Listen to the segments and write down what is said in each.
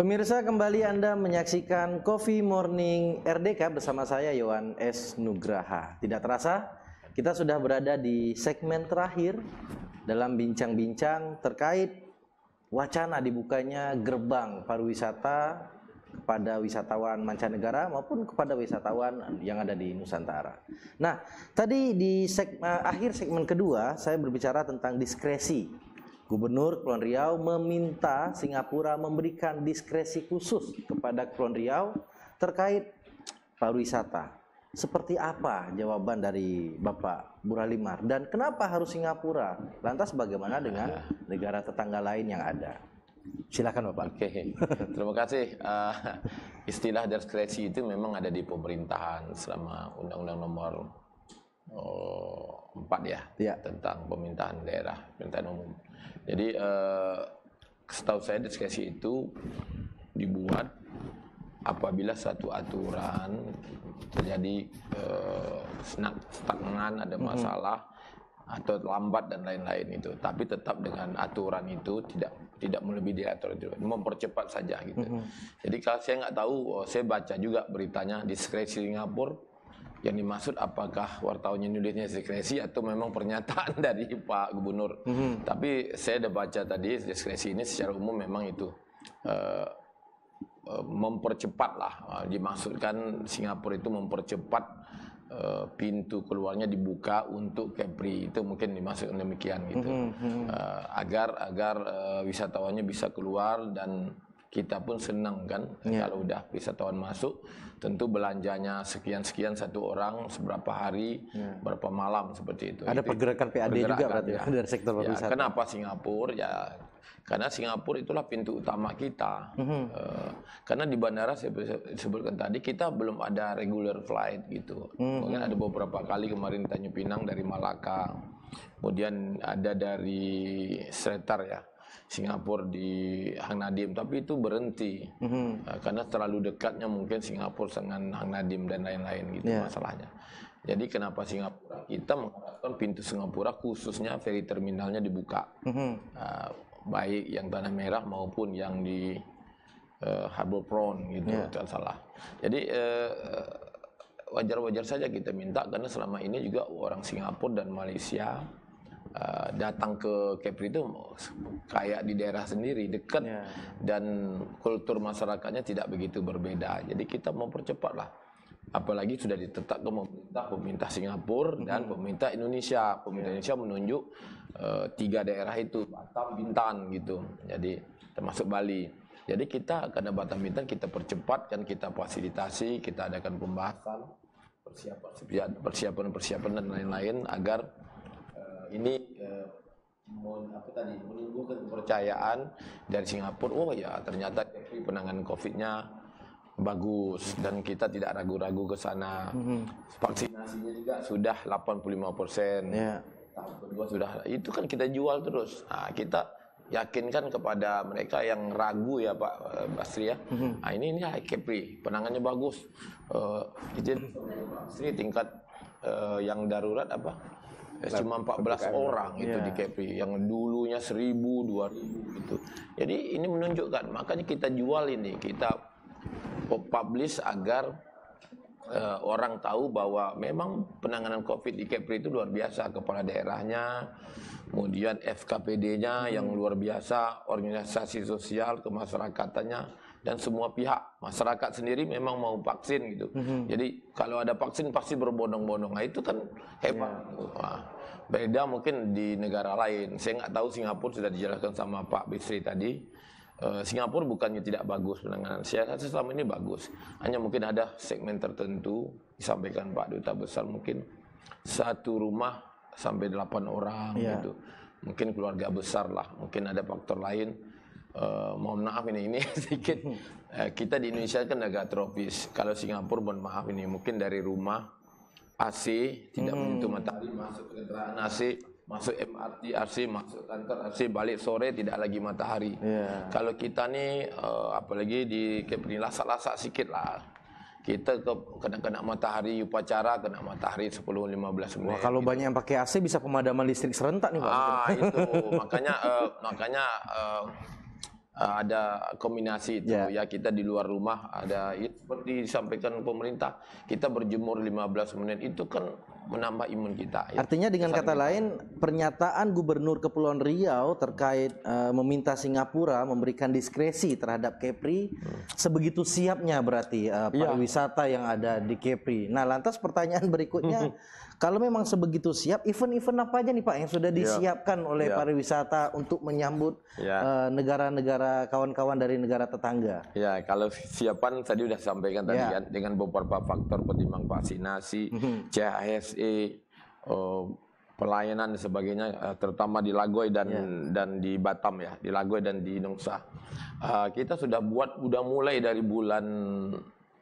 Pemirsa, kembali Anda menyaksikan Coffee Morning RDK bersama saya Yohan S. Nugraha. Tidak terasa, kita sudah berada di segmen terakhir dalam bincang-bincang terkait wacana dibukanya gerbang pariwisata kepada wisatawan mancanegara maupun kepada wisatawan yang ada di Nusantara. Nah, tadi di akhir segmen kedua saya berbicara tentang diskresi. Gubernur Kepulauan Riau meminta Singapura memberikan diskresi khusus kepada Kepulauan Riau terkait pariwisata. Seperti apa jawaban dari Bapak Buralimar? Dan kenapa harus Singapura? Lantas bagaimana dengan negara tetangga lain yang ada? Silakan Bapak. Oke, terima kasih. Istilah diskresi itu memang ada di pemerintahan selama Undang-Undang Nomor 4 ya, tentang pemerintahan daerah, pemerintahan umum. Jadi setahu saya diskresi itu dibuat apabila satu aturan terjadi stagnan, ada masalah atau lambat dan lain-lain itu, tapi tetap dengan aturan itu tidak melebihi aturan itu, mempercepat saja gitu. Jadi kalau saya nggak tahu, saya baca juga beritanya diskresi Singapura. Yang dimaksud apakah wartawan yang nulisnya diskresi atau memang pernyataan dari Pak Gubernur. Tapi saya udah baca tadi diskresi ini secara umum memang itu mempercepat lah. Dimaksudkan Singapura itu mempercepat pintu keluarnya dibuka untuk Kepri, itu mungkin dimaksud demikian gitu. Agar wisatawannya bisa keluar dan kita pun senang kan kalau udah wisatawan masuk, tentu belanjanya sekian-sekian satu orang, seberapa hari, berapa malam, seperti itu. Ada pergerakan PAD juga berarti ya, dari sektor pariwisata. Kenapa Singapura? Ya karena Singapura itulah pintu utama kita. Karena di bandara saya sebutkan tadi kita belum ada regular flight gitu. Mungkin ada beberapa kali kemarin Tanjung Pinang dari Malaka, kemudian ada dari Sretar ya, Singapura di Hang Nadim, tapi itu berhenti karena terlalu dekatnya mungkin Singapura dengan Hang Nadim dan lain-lain gitu masalahnya. Jadi kenapa Singapura? Kita mengharapkan pintu Singapura khususnya ferry terminalnya dibuka, baik yang Tanah Merah maupun yang di Harbour Front gitu, tidak salah. Jadi wajar-wajar saja kita minta, karena selama ini juga orang Singapura dan Malaysia datang ke Kepri itu kayak di daerah sendiri, dekat, dan kultur masyarakatnya tidak begitu berbeda. Jadi kita mau percepatlah, apalagi sudah ditetapkan pemerintah Singapura dan pemerintah Indonesia. Pemerintah Indonesia menunjuk 3 daerah itu, Batam, Bintan gitu. Jadi termasuk Bali. Jadi kita karena Batam Bintan kita percepat, kan kita fasilitasi, kita adakan pembahasan, persiapan dan lain-lain agar ini menimbulkan kepercayaan dari Singapura. Oh ya, ternyata penanganan COVID-nya bagus dan kita tidak ragu-ragu ke sana. Vaksinasinya juga sudah 85%. Tahap kedua sudah, itu kan kita jual terus. Nah, kita yakinkan kepada mereka yang ragu ya Pak Basri ya. Nah, ini Kepri penanganannya bagus. Izin Basri tingkat yang darurat apa? Cuma 14 orang itu di Kepri, yang dulunya 1000, 2000 gitu. Jadi ini menunjukkan, makanya kita jual ini, kita publish agar orang tahu bahwa memang penanganan COVID di Kepri itu luar biasa. Kepala daerahnya, kemudian FKPD-nya yang luar biasa, organisasi sosial, kemasyarakatannya, dan semua pihak. Masyarakat sendiri memang mau vaksin gitu. Jadi kalau ada vaksin pasti berbondong-bondong. Nah itu kan hebat. Beda mungkin di negara lain. Saya nggak tahu Singapura, sudah dijelaskan sama Pak Bisri tadi. Singapura bukannya tidak bagus penanganan. Saya rasa selama ini bagus. Hanya mungkin ada segmen tertentu, disampaikan Pak Duta Besar, mungkin satu rumah sampai 8 orang gitu. Mungkin keluarga besar lah. Mungkin ada faktor lain. Mohon maaf ini sedikit. Kita di Indonesia kan agak tropis. Kalau Singapura, mohon maaf ini mungkin dari rumah AC tidak menyentuh matahari, masuk kendaraan AC, masuk MRT AC, masuk kantor AC, balik sore tidak lagi matahari. Kalau kita nih apalagi di Kepri, lasak-lasak sikit lah. Kita kena matahari upacara, kena matahari 10-15 menit. Wah, kalau gitu. Banyak yang pakai AC bisa pemadaman listrik serentak nih Pak. Itu makanya ada kombinasi itu ya, kita di luar rumah ada seperti disampaikan pemerintah, kita berjemur 15 menit itu kan menambah imun kita ya. Artinya dengan kata lain, pernyataan Gubernur Kepulauan Riau terkait meminta Singapura memberikan diskresi terhadap Kepri sebegitu siapnya berarti pariwisata yang ada di Kepri. Nah, lantas pertanyaan berikutnya, kalau memang sebegitu siap, event-event apa aja nih Pak yang sudah disiapkan oleh pariwisata untuk menyambut negara-negara kawan-kawan dari negara tetangga? Ya, kalau siapan tadi sudah sampaikan tadi kan, dengan beberapa faktor pertimbang vaksinasi, CHSE, pelayanan dan sebagainya, terutama di Lagoy dan di Batam ya, di Lagoy dan di Nongsa. Kita sudah mulai dari bulan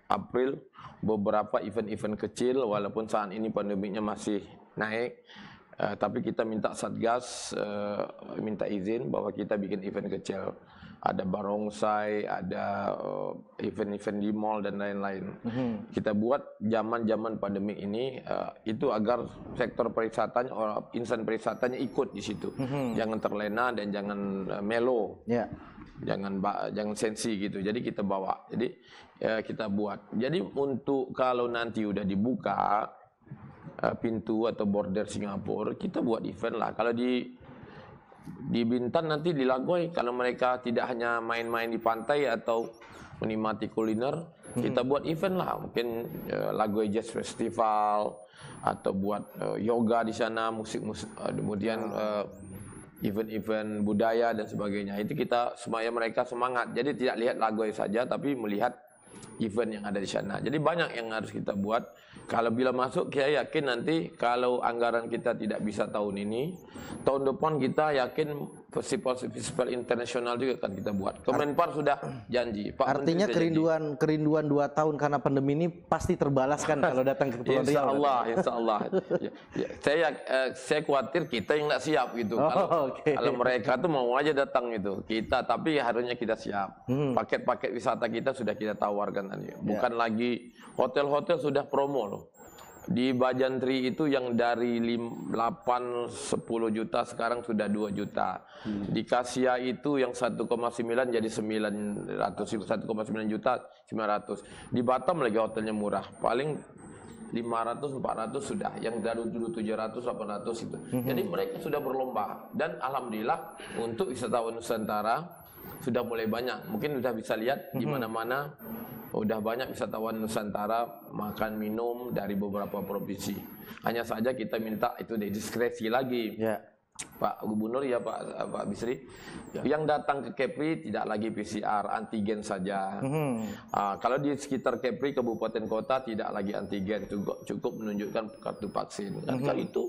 April beberapa event-event kecil, walaupun saat ini pandemiknya masih naik, tapi kita minta Satgas minta izin bahwa kita bikin event kecil. Ada barongsai, ada event-event di mall dan lain-lain. Kita buat zaman-zaman pandemik ini itu agar sektor pariwisatanya, insan pariwisatanya ikut di situ. Jangan terlena dan jangan melo. Jangan sensi gitu. Jadi kita bawa. Jadi kita buat. Jadi untuk kalau nanti udah dibuka pintu atau border Singapura, kita buat event lah. Kalau di Bintan nanti di Lagoy, kalau mereka tidak hanya main-main di pantai atau menikmati kuliner, kita buat event lah, mungkin Lagoy Jazz Festival atau buat yoga di sana, musik-musik, kemudian event-event budaya dan sebagainya. Itu kita supaya mereka semangat. Jadi tidak lihat Lagoy saja, tapi melihat event yang ada di sana. Jadi banyak yang harus kita buat. Kalau bila masuk, saya yakin nanti kalau anggaran kita tidak bisa tahun ini, tahun depan kita yakin festival internasional juga akan kita buat. Kemenpar sudah janji. Pak Artinya kerinduan 2 tahun karena pandemi ini pasti terbalaskan kalau datang ke Kepulauan Riau. Insya Allah. Saya khawatir kita yang tidak siap gitu. Kalau mereka tuh mau aja datang itu, tapi harusnya kita siap. Paket-paket wisata kita sudah kita tawarkan tadi. Bukan lagi hotel-hotel sudah promo loh. Di Bajantri itu yang dari 8-10 juta sekarang sudah 2 juta. Di Kasia itu yang 1,9 jadi 1,9 juta 900. Di Batam lagi hotelnya murah. Paling 500-400 sudah. Yang dari dulu 700-800 itu. Jadi mereka sudah berlomba. Dan alhamdulillah untuk wisatawan Nusantara sudah mulai banyak. Mungkin sudah bisa lihat di mana-mana. Udah banyak wisatawan Nusantara makan minum dari beberapa provinsi. Hanya saja kita minta itu diskresi lagi. Pak Gubernur ya Pak Bisri, yang datang ke Kepri tidak lagi PCR, antigen saja. Kalau di sekitar Kepri, kabupaten kota tidak lagi antigen, cukup menunjukkan kartu vaksin. Dan kalau itu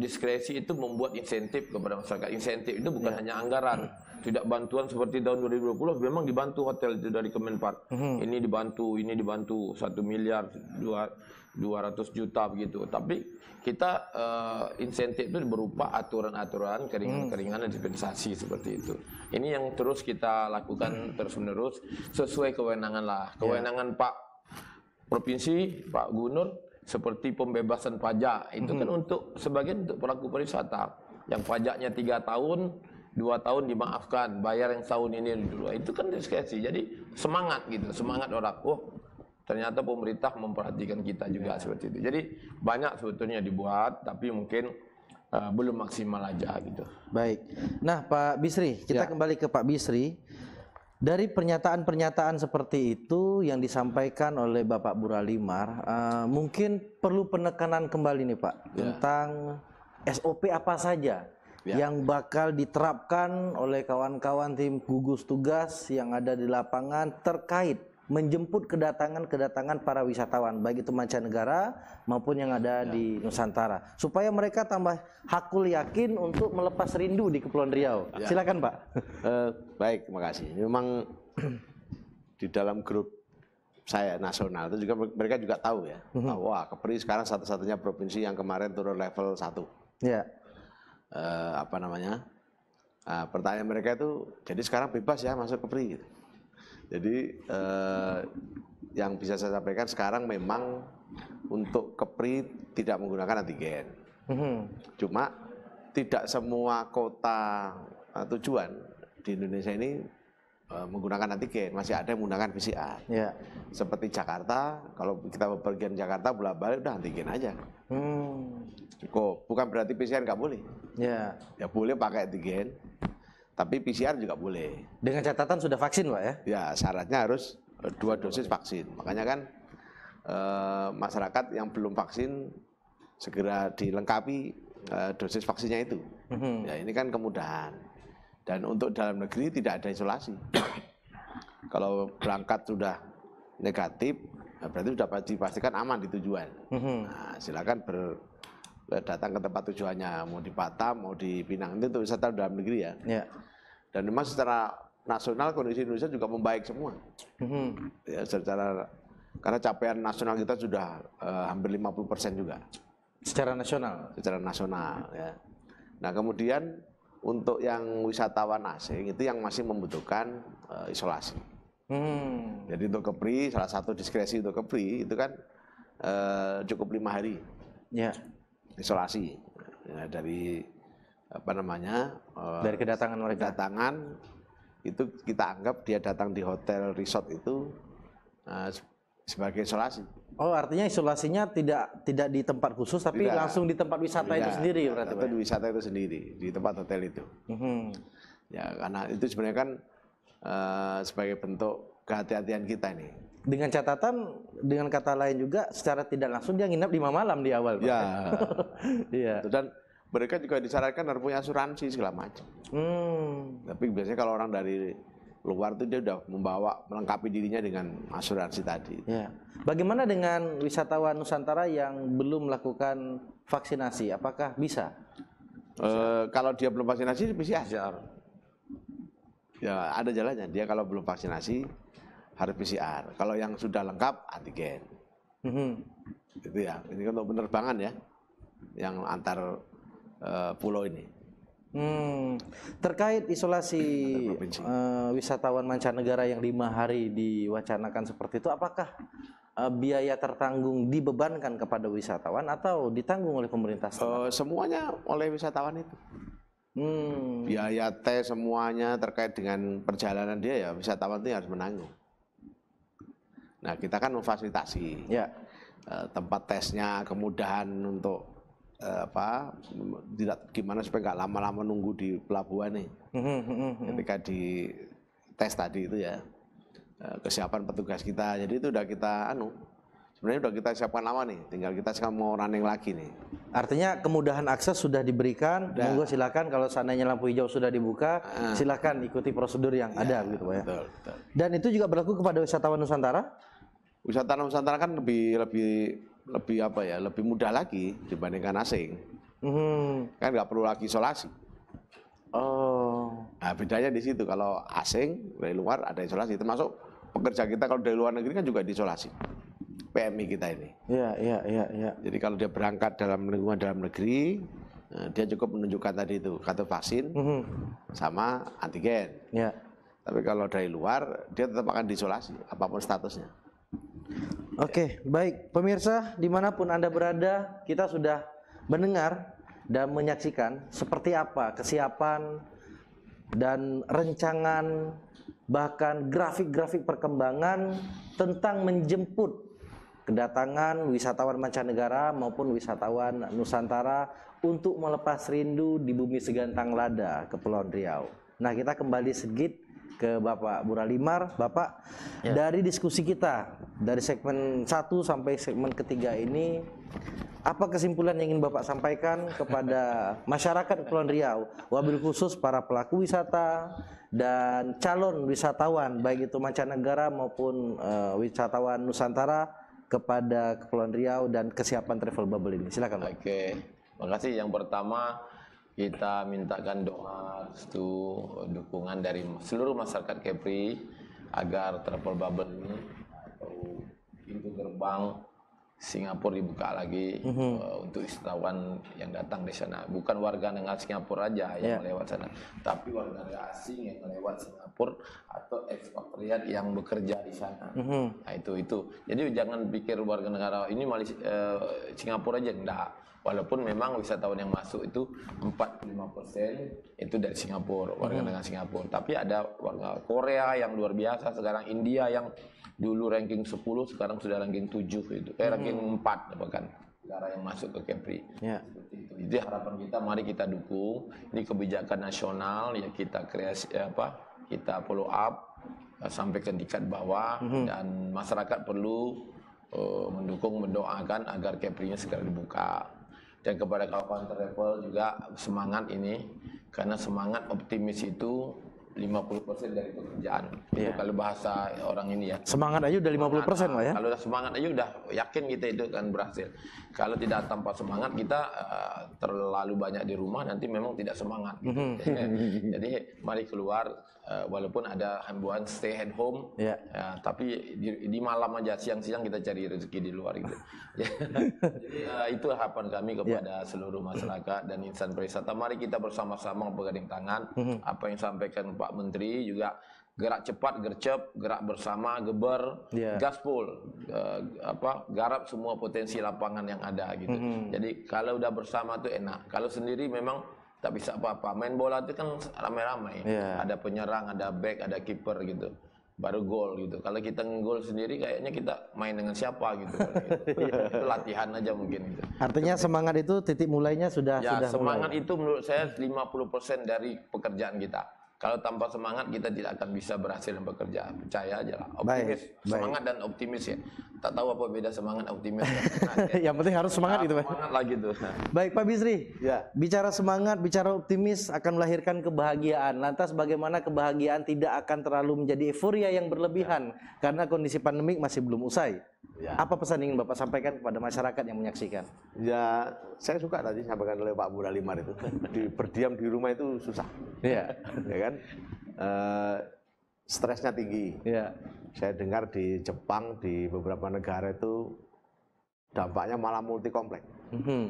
diskresi itu membuat insentif kepada masyarakat. Insentif itu bukan hanya anggaran. Tidak bantuan seperti tahun 2020 memang dibantu hotel itu dari Kemenpar. Ini dibantu 1 miliar 200 juta begitu. Tapi kita insentif itu berupa aturan-aturan, keringanan-keringanan, dispensasi seperti itu. Ini yang terus kita lakukan terus-menerus sesuai kewenangan lah. Kewenangan Pak Provinsi, Pak Gubernur seperti pembebasan pajak itu kan untuk sebagian untuk pelaku pariwisata yang pajaknya 3 tahun 2 tahun dimaafkan, bayar yang tahun ini dulu. Itu kan diskresi. Jadi semangat gitu, semangat orang. Ternyata pemerintah memperhatikan kita juga seperti itu. Jadi banyak sebetulnya dibuat, tapi mungkin belum maksimal aja gitu. Baik. Nah, Pak Bisri, kita kembali ke Pak Bisri. Dari pernyataan-pernyataan seperti itu yang disampaikan oleh Bapak Buralimar, mungkin perlu penekanan kembali nih Pak tentang SOP apa saja yang bakal diterapkan oleh kawan-kawan tim gugus tugas yang ada di lapangan terkait menjemput kedatangan para wisatawan, baik itu mancanegara maupun yang ada di Nusantara, supaya mereka tambah hakul yakin untuk melepas rindu di Kepulauan Riau. Silakan Pak. Baik, terima kasih. Memang di dalam grup saya nasional itu juga mereka juga tahu ya, bahwa Kepri sekarang satu-satunya provinsi yang kemarin turun level 1. Pertanyaan mereka itu, jadi sekarang bebas ya masuk Kepri gitu. Jadi yang bisa saya sampaikan sekarang memang untuk Kepri tidak menggunakan antigen. Cuma tidak semua kota tujuan di Indonesia ini menggunakan antigen, masih ada yang menggunakan PCR. Ya. Seperti Jakarta, kalau kita bepergian Jakarta bolak-balik udah antigen aja. Cukup. Bukan berarti PCR nggak boleh. Ya. Ya boleh pakai antigen, tapi PCR juga boleh. Dengan catatan sudah vaksin, Pak ya? Ya syaratnya harus 2 dosis vaksin. Makanya kan masyarakat yang belum vaksin segera dilengkapi dosis vaksinnya itu. Ya ini kan kemudahan. Dan untuk dalam negeri tidak ada isolasi. Kalau berangkat sudah negatif, berarti sudah dipastikan aman di tujuan. Nah, silakan datang ke tempat tujuannya, mau di Batam, mau di Pinang, itu untuk wisata dalam negeri ya. Dan memang secara nasional kondisi Indonesia juga membaik semua. Ya, karena capaian nasional kita sudah hampir 50% juga. Secara nasional? Secara nasional ya. Nah kemudian untuk yang wisatawan asing itu yang masih membutuhkan isolasi. Jadi untuk Kepri, salah satu diskresi untuk Kepri itu kan cukup 5 hari isolasi ya, dari apa namanya dari kedatangan mereka. Kedatangan itu kita anggap dia datang di hotel resort itu sebagai isolasi. Oh artinya isolasinya tidak di tempat khusus tapi langsung di tempat wisata itu sendiri berarti? Atau di wisata itu sendiri, di tempat hotel itu. Ya karena itu sebenarnya kan sebagai bentuk kehati-hatian kita ini. Dengan catatan, dengan kata lain juga secara tidak langsung dia nginap 5 malam di awal. Ya. Iya. Dan mereka juga disarankan harus punya asuransi segala macam. Tapi biasanya kalau orang dari luar itu dia udah melengkapi dirinya dengan asuransi tadi. Ya. Bagaimana dengan wisatawan Nusantara yang belum melakukan vaksinasi? Apakah bisa? Kalau dia belum vaksinasi PCR. Ya ada jalannya. Dia kalau belum vaksinasi harus PCR. Kalau yang sudah lengkap antigen. Itu ya. Ini kan untuk penerbangan ya, yang antar pulau ini. Terkait isolasi wisatawan mancanegara yang 5 hari diwacanakan seperti itu, apakah biaya tertanggung dibebankan kepada wisatawan atau ditanggung oleh pemerintah? Semuanya oleh wisatawan itu. Biaya tes semuanya terkait dengan perjalanan dia ya wisatawan itu harus menanggung. Nah kita kan memfasilitasi tempat tesnya, kemudahan untuk tidak gimana supaya nggak lama-lama nunggu di pelabuhan nih. Ketika di tes tadi itu ya kesiapan petugas kita, jadi itu udah kita sebenarnya udah kita siapkan lama nih, tinggal kita sekarang mau running lagi nih. Artinya kemudahan akses sudah diberikan, monggo silakan kalau seandainya lampu hijau sudah dibuka, silakan ikuti prosedur yang ada gitu Pak ya. Betul. Dan itu juga berlaku kepada wisatawan Nusantara? Wisatawan Nusantara kan lebih mudah lagi dibandingkan asing. Kan nggak perlu lagi isolasi. Nah bedanya di situ, kalau asing dari luar ada isolasi, termasuk pekerja kita kalau dari luar negeri kan juga diisolasi. PMI kita ini. Iya. Jadi kalau dia berangkat dalam lingkungan dalam negeri, dia cukup menunjukkan tadi itu kartu vaksin sama antigen. Tapi kalau dari luar dia tetap akan diisolasi apapun statusnya. Oke, baik pemirsa dimanapun Anda berada, kita sudah mendengar dan menyaksikan seperti apa kesiapan dan rancangan bahkan grafik-grafik perkembangan tentang menjemput kedatangan wisatawan mancanegara maupun wisatawan Nusantara untuk melepas rindu di bumi segantang lada Kepulauan Riau. Nah kita kembali sedikit ke Bapak Buralimar. Bapak, dari diskusi kita dari segmen 1 sampai segmen ketiga ini, apa kesimpulan yang ingin Bapak sampaikan kepada masyarakat Kepulauan Riau, wabil khusus para pelaku wisata dan calon wisatawan baik itu mancanegara maupun wisatawan Nusantara kepada Kepulauan Riau dan kesiapan travel bubble ini? Silakan Pak. Oke, makasih. Yang pertama kita mintakan doa, restu, dukungan dari seluruh masyarakat Kepri agar travel bubble ini atau pintu gerbang Singapura dibuka lagi untuk wisatawan yang datang di sana. Bukan warga negara Singapura aja yang lewat sana, tapi warga negara asing yang lewat Singapura atau ekspatriat yang bekerja di sana. Nah itu. Jadi jangan pikir warga negara ini Singapura aja, enggak. Walaupun memang wisatawan yang masuk itu 45% itu dari Singapura, warga negara Singapura. Tapi ada warga Korea yang luar biasa, sekarang India yang dulu ranking 10 sekarang sudah ranking 7 itu. Ranking 4 bahkan negara yang masuk ke Kepri. Ya. Seperti itu. Jadi harapan kita, mari kita dukung. Ini kebijakan nasional ya, kita kreasi kita follow up sampai ke tingkat bawah, dan masyarakat perlu mendukung, mendoakan agar Kepri-nya segera dibuka. Dan kepada kawan travel juga semangat ini, karena semangat optimis itu 50% dari pekerjaan. Itu kalau bahasa orang ini ya. Semangat aja udah 50% lah ya. Kalau udah semangat aja udah yakin kita itu akan berhasil. Kalau tidak tanpa semangat kita terlalu banyak di rumah, nanti memang tidak semangat. Gitu. Jadi mari keluar, walaupun ada himbauan stay at home, tapi di malam aja, siang-siang kita cari rezeki di luar gitu. Jadi itu harapan kami kepada seluruh masyarakat dan insan pariwisata. Mari kita bersama-sama bergandeng tangan. Apa yang disampaikan Pak Menteri juga, gerak cepat, gercep, gerak bersama, geber, gaspol, garap semua potensi lapangan yang ada gitu. Jadi kalau udah bersama tuh enak. Kalau sendiri memang tak bisa apa-apa. Main bola itu kan ramai-ramai. Ada penyerang, ada back, ada kiper gitu. Baru gol gitu. Kalau kita ngegol sendiri kayaknya kita main dengan siapa gitu. Itu latihan aja mungkin gitu. Artinya semangat itu titik mulainya sudah semangat mulai. itu menurut saya 50% dari pekerjaan kita. Kalau tanpa semangat kita tidak akan bisa berhasil bekerja. Percaya aja lah. Optimis, semangat dan optimis ya. Tak tahu apa beda semangat optimis. Yang penting harus semangat itu, Pak. Semangat lah gitu. Baik Pak Bisri, bicara semangat, bicara optimis akan melahirkan kebahagiaan. Lantas bagaimana kebahagiaan tidak akan terlalu menjadi euforia yang berlebihan karena kondisi pandemik masih belum usai? Apa pesan ingin Bapak sampaikan kepada masyarakat yang menyaksikan? Ya, saya suka tadi sampaikan oleh Pak Muralimar itu. Berdiam di rumah itu susah. Ya kan? Stresnya tinggi. Saya dengar di Jepang, di beberapa negara itu dampaknya malah multi kompleks.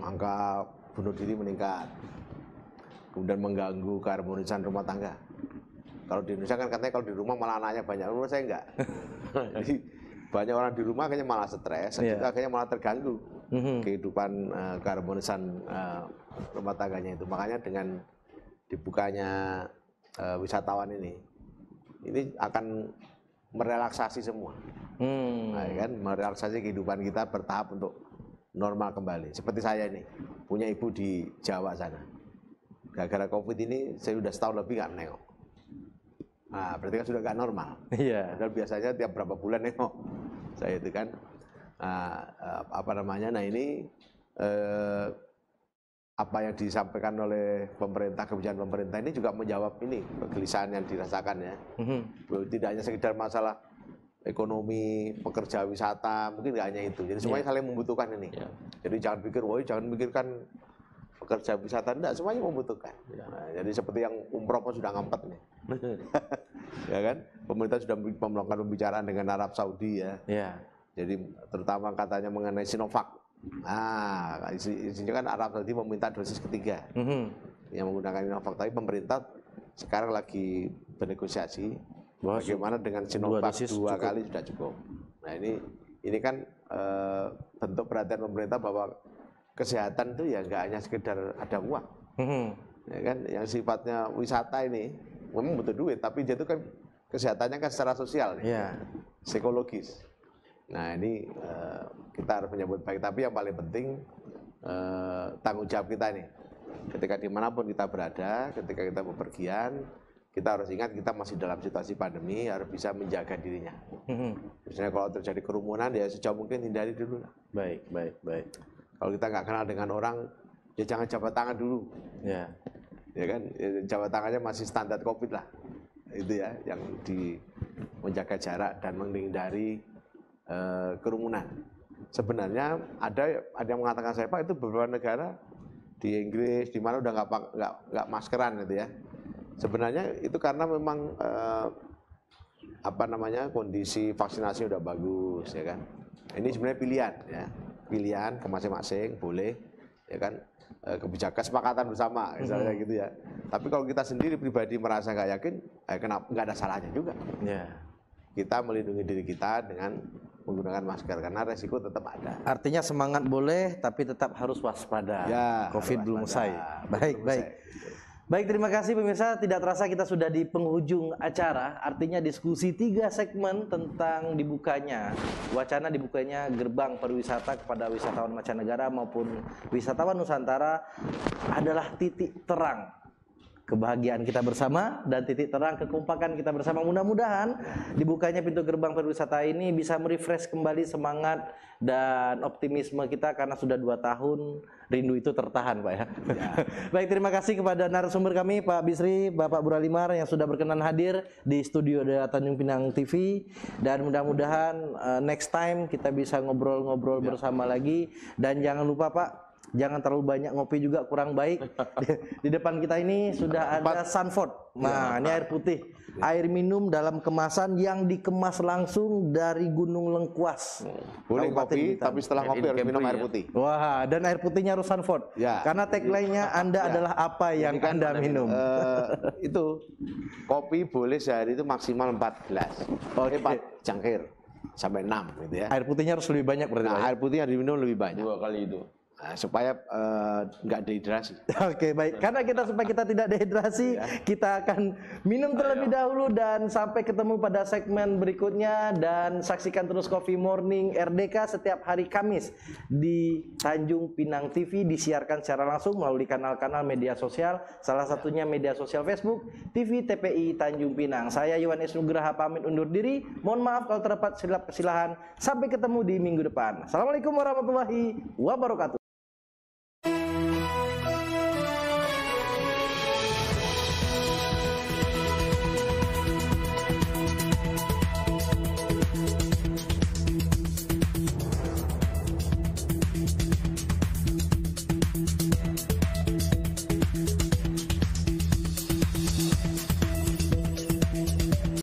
Angka bunuh diri meningkat, kemudian mengganggu keharmonisan rumah tangga. Kalau di Indonesia kan katanya kalau di rumah malah anaknya banyak, menurut saya enggak. Jadi banyak orang di rumah akhirnya malah stres, akhirnya malah terganggu kehidupan keharmonisan rumah tangganya itu. Makanya dengan dibukanya wisatawan ini akan merelaksasi semua, kan? Merelaksasi kehidupan kita bertahap untuk normal kembali. Seperti saya ini punya ibu di Jawa sana. Gara-gara COVID ini saya sudah setahun lebih nggak nengok. Nah, berarti kan sudah nggak normal. Dan biasanya tiap berapa bulan nengok saya itu kan. Nah ini apa yang disampaikan oleh pemerintah, kebijakan pemerintah ini juga menjawab ini kegelisahan yang dirasakan ya. Tidak hanya sekedar masalah ekonomi, pekerja wisata, mungkin nggak hanya itu. Jadi semuanya saling membutuhkan ini. Jadi jangan pikir, jangan pikirkan pekerja wisata, enggak, semuanya membutuhkan. Nah, jadi seperti yang umroh pun sudah ngempet nih. Ya kan? Pemerintah sudah melakukan pembicaraan dengan Arab Saudi ya. Jadi terutama katanya mengenai Sinovac. Nah, isinya kan Arab Saudi meminta dosis ketiga yang menggunakan Sinovac. Tapi pemerintah sekarang lagi bernegosiasi bagaimana dengan Sinovac 2 kali sudah cukup. Nah ini kan bentuk perhatian pemerintah bahwa kesehatan itu ya nggak hanya sekedar ada uang, ya kan? Yang sifatnya wisata ini memang butuh duit, tapi dia itu kan kesehatannya kan secara sosial, psikologis. Nah ini kita harus menyambut baik, tapi yang paling penting tanggung jawab kita nih. Ketika dimanapun kita berada, ketika kita bepergian, kita harus ingat kita masih dalam situasi pandemi, harus bisa menjaga dirinya. Misalnya kalau terjadi kerumunan, ya sejauh mungkin hindari dulu. Baik. Kalau kita nggak kenal dengan orang, ya jangan jabat tangan dulu. Ya kan, jabat tangannya masih standar COVID lah. Itu ya, yang menjaga jarak dan menghindari kerumunan. Sebenarnya ada yang mengatakan saya, Pak, itu beberapa negara di Inggris di mana udah nggak maskeran gitu ya. Sebenarnya itu karena memang kondisi vaksinasi udah bagus ya kan. Ini sebenarnya pilihan ke masing-masing, boleh ya kan, kebijakan kesepakatan bersama misalnya gitu ya. Tapi kalau kita sendiri pribadi merasa nggak yakin, kenapa nggak ada salahnya juga. Kita melindungi diri kita dengan menggunakan masker karena resiko tetap ada. Artinya semangat boleh, tapi tetap harus waspada. Ya, COVID belum usai. Baik, belum baik. usai. Baik, terima kasih pemirsa. Tidak terasa kita sudah di penghujung acara. Artinya diskusi 3 segmen tentang wacana dibukanya gerbang pariwisata kepada wisatawan mancanegara maupun wisatawan Nusantara adalah titik terang kebahagiaan kita bersama dan titik terang kekompakan kita bersama. Mudah-mudahan dibukanya pintu gerbang pariwisata ini bisa merefresh kembali semangat dan optimisme kita karena sudah 2 tahun rindu itu tertahan, Pak ya. Baik, terima kasih kepada narasumber kami Pak Bisri, Bapak Buralimar yang sudah berkenan hadir di studio Tanjung Pinang TV, dan mudah-mudahan next time kita bisa ngobrol-ngobrol bersama lagi. Dan jangan lupa Pak, jangan terlalu banyak ngopi juga, kurang baik. Di depan kita ini sudah ada Sanford. Nah, ini air putih. Air minum dalam kemasan yang dikemas langsung dari Gunung Lengkuas. Boleh Kabupaten kopi, Blitar. tapi setelah kopi harus minum air putih. Wah, dan air putihnya harus Sanford. Ya. Karena tagline-nya Anda adalah apa yang Anda minum. Itu kopi boleh sehari itu maksimal 4 gelas. Oke. 4 cangkir sampai 6 gitu ya. Air putihnya harus lebih banyak berarti. Pak, Nah, ya? air putih yang diminum lebih banyak. 2 kali itu. Nah, supaya nggak dehidrasi. Oke, baik. Karena supaya kita tidak dehidrasi, kita akan minum terlebih dahulu dan sampai ketemu pada segmen berikutnya. Dan saksikan terus Coffee Morning RDK setiap hari Kamis di Tanjung Pinang TV, disiarkan secara langsung melalui kanal-kanal media sosial, salah satunya media sosial Facebook TV TPI Tanjung Pinang. Saya Yohanes Nugraha pamit undur diri. Mohon maaf kalau terdapat silap kesalahan. Sampai ketemu di minggu depan. Assalamualaikum warahmatullahi wabarakatuh.